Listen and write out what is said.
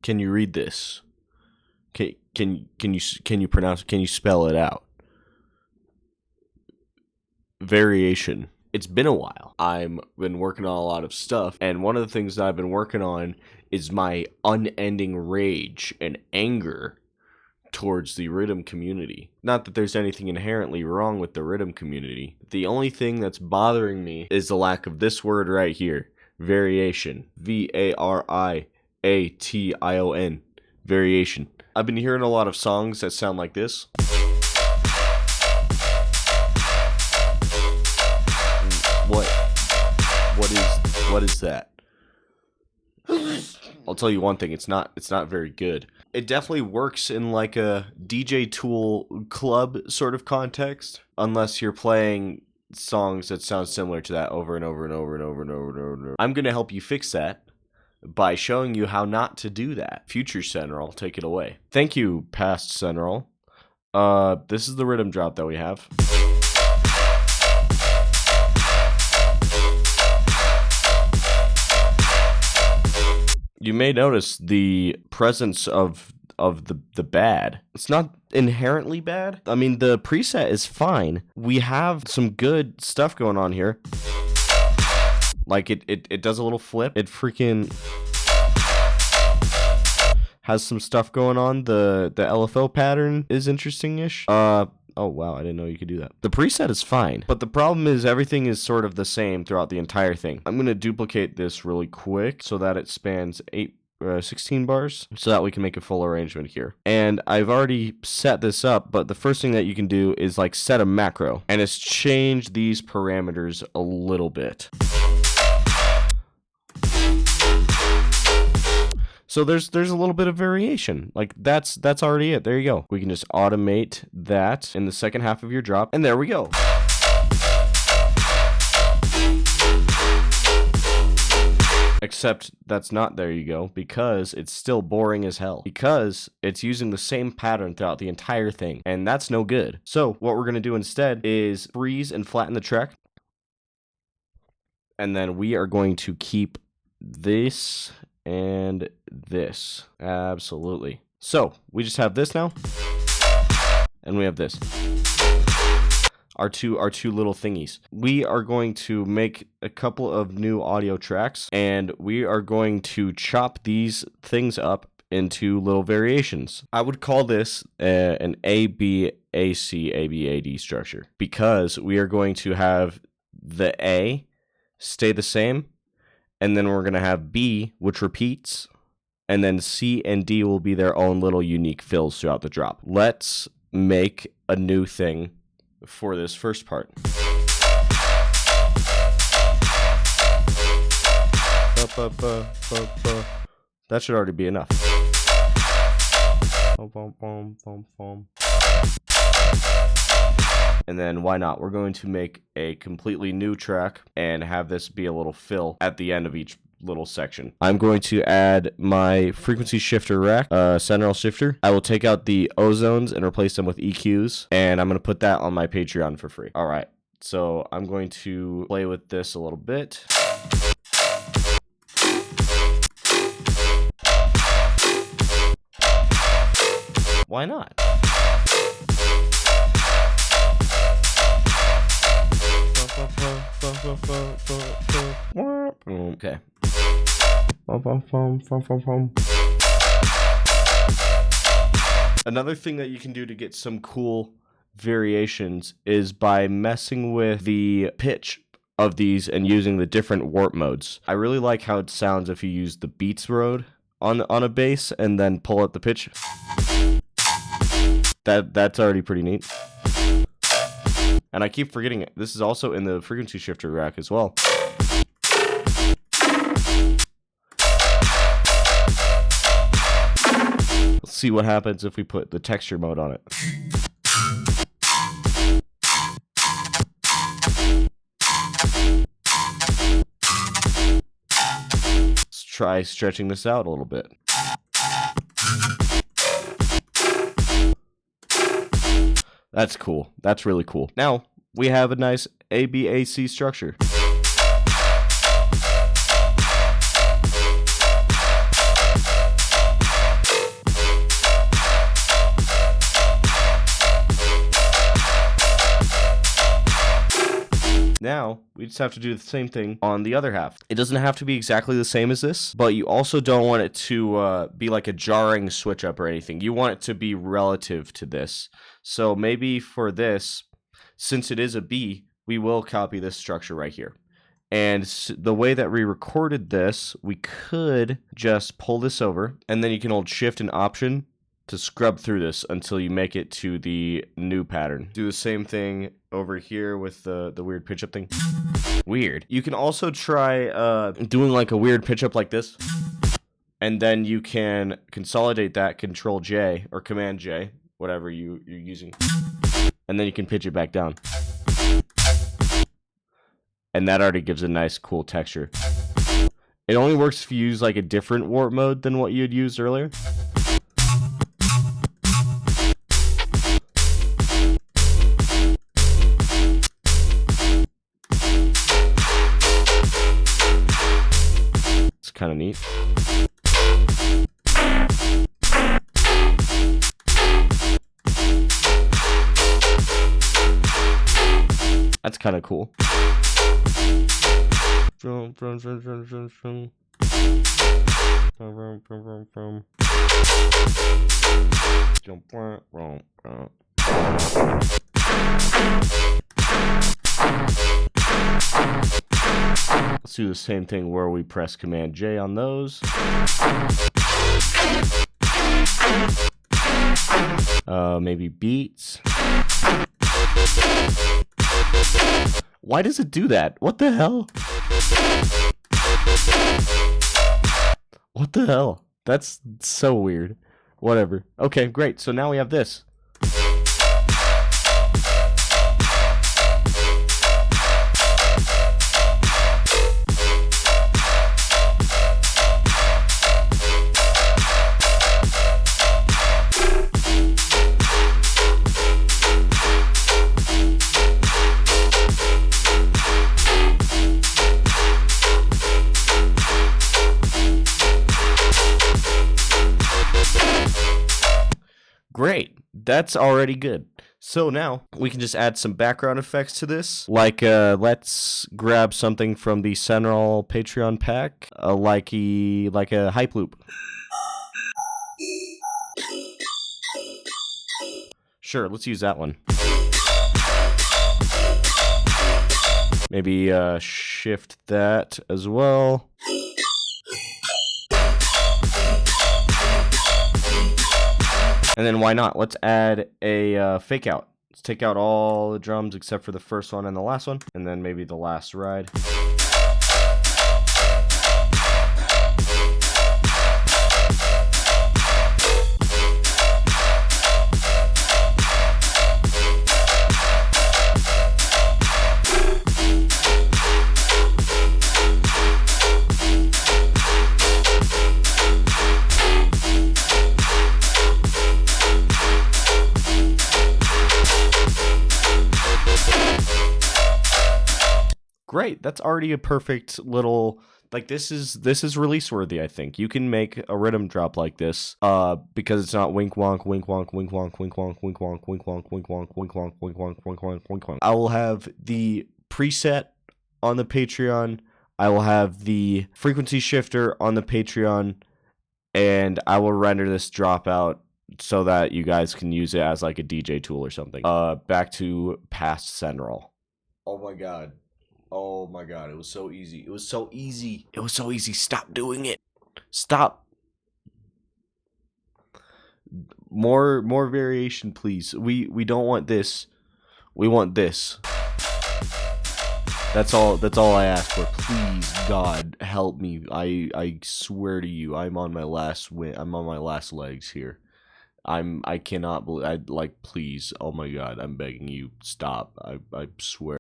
Can you read this? Can you pronounce? Can you spell it out? Variation. It's been a while. I've been working on a lot of stuff, and one of the things that I've been working on is my unending rage and anger towards the rhythm community. Not that there's anything inherently wrong with the rhythm community. The only thing that's bothering me is the lack of this word right here. Variation. V-A-R-I-A-T-I-O-N. Variation. I've been hearing a lot of songs that sound like this. What is that? I'll tell you one thing, it's not very good. It definitely works in like a DJ Tool club sort of context, unless you're playing songs that sound similar to that over and over and over and over and over and over and over. I'm gonna help you fix that by showing you how not to do that. Future SENRALL, take it away. Thank you, past SENRALL. This is the rhythm drop that we have. You may notice the presence of the bad. It's not inherently bad. I mean, the preset is fine. We have some good stuff going on here. Like it does a little flip. It freaking has some stuff going on. The LFO pattern is interesting-ish. Oh wow, I didn't know you could do that. The preset is fine, but the problem is everything is sort of the same throughout the entire thing. I'm gonna duplicate this really quick so that it spans 16 bars, so that we can make a full arrangement here. And I've already set this up, but the first thing that you can do is like set a macro, and it's change these parameters a little bit. So there's a little bit of variation. Like that's already it. There you go. We can just automate that in the second half of your drop, and there we go. Except that's not there you go, because it's still boring as hell. Because it's using the same pattern throughout the entire thing, and that's no good. So what we're gonna do instead is freeze and flatten the track. And then we are going to keep this and this. Absolutely. So we just have this now, and we have this. Our two little thingies. We are going to make a couple of new audio tracks, and we are going to chop these things up into little variations. I would call this an A-B-A-C, A-B-A-D structure, because we are going to have the A stay the same, and then we're going to have B, which repeats, and then C and D will be their own little unique fills throughout the drop. Let's make a new thing for this first part. That should already be enough. And then why not? We're going to make a completely new track and have this be a little fill at the end of each little section. I'm going to add my frequency shifter rack, SENRALL shifter. I will take out the ozones and replace them with EQs, and I'm going to put that on my Patreon for free. All right, so I'm going to play with this a little bit. Why not? Okay. Another thing that you can do to get some cool variations is by messing with the pitch of these and using the different warp modes. I really like how it sounds if you use the beats mode on a bass and then pull up the pitch. That's already pretty neat. And I keep forgetting it. This is also in the frequency shifter rack as well. Let's see what happens if we put the texture mode on it. Let's try stretching this out a little bit. That's cool. That's really cool. Now, we have a nice ABAC structure. now we just have to do the same thing on the other half. It doesn't have to be exactly the same as this, but you also don't want it to be like a jarring switch up or anything. You want it to be relative to this. So maybe for this, since it is a B, we will copy this structure right here. And the way that we recorded this, we could just pull this over, and then you can hold Shift and Option to scrub through this until you make it to the new pattern. Do the same thing over here with the weird pitch up thing. Weird. You can also try doing like a weird pitch up like this, and then you can consolidate that, Control J or Command J, whatever you're using, and then you can pitch it back down. And that already gives a nice cool texture. It only works if you use like a different warp mode than what you had used earlier. It's kind of neat. That's kind of cool. Let's do the same thing where we press Command J on those. Maybe beats. Why does it do that? What the hell? What the hell? That's so weird. Whatever. Okay, great. So now we have this. Great, that's already good. So now we can just add some background effects to this. Like, let's grab something from the SENRALL Patreon pack, like a hype loop. Sure, let's use that one. Maybe shift that as well. And then why not? Let's add a fake out. Let's take out all the drums except for the first one and the last one. And then maybe the last ride. Great, that's already a perfect little, like, this is release worthy. I think you can make a rhythm drop like this because it's not wink wonk wink wonk wink wonk wink wonk wink wonk wink wonk wink wonk wink wonk wink wonk wink wonk wink wonk. I will have the preset on the Patreon. I will have the frequency shifter on the Patreon, and I will render this drop out so that you guys can use it as like a DJ tool or something. Back to past SENRALL. Oh my god. Oh my god, it was so easy. It was so easy. It was so easy. Stop doing it. Stop. More variation, please. We don't want this. We want this. That's all I ask for. Please, God, help me. I swear to you, I'm on my last legs here. I cannot believe, please. Oh my god, I'm begging you, stop. I swear.